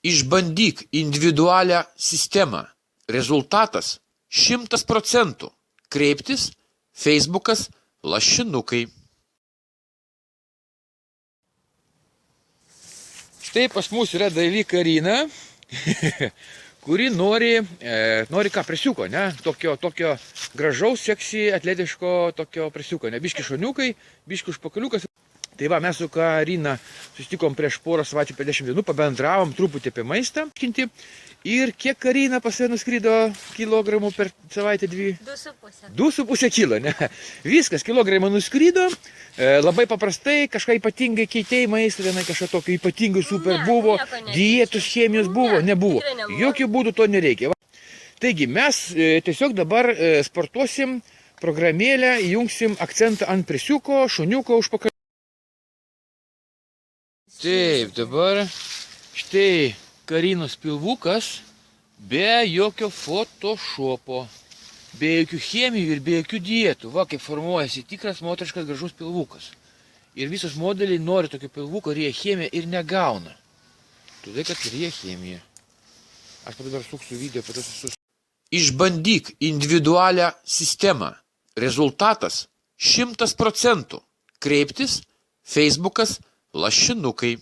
Išbandyk individualią sistemą. Rezultatas 100%. Kreiptis Facebookas lašinukai. Štai pas mus yra daili Karina, kuri nori ką, presiuko, ne? Tokio gražaus, seksy, atletiško tokio presiuko, ne? Biški šoniukai, biški užpakaliukas. Tai va, mes su Karina susitikom prieš porą savaičių 50 dienų, pabendravom truputį apie maistą. Ir kiek Karina pas save nuskrido kilogramų per savaitę 2? 2,5 kilo, ne? Viskas, kilogramą nuskrido, labai paprastai, kažką ypatingai keitėjai maistą, vienai kažką tokio ypatingai super buvo, dietos, chemijos buvo, nebuvo. Jokių būdų to nereikia. Taigi mes tiesiog dabar sportuosim programėlę, įjungsim akcentą ant presiuko, šuniuko, užpakalio. Taip, dabar štai Karinos pilvukas be jokio photoshopo, be jokių chemijų ir be jokių dietų. Va, kaip formuojasi tikras moteriškas gražus pilvukas. Ir visos modeliai nori tokio pilvuko, ryja chemiją ir negauna. Todėl, kad ryja chemiją. Aš dabar suksiu video apie tos visus. Išbandyk individualią sistemą. Rezultatas 100%. Kreiptis Facebookas lašinukai.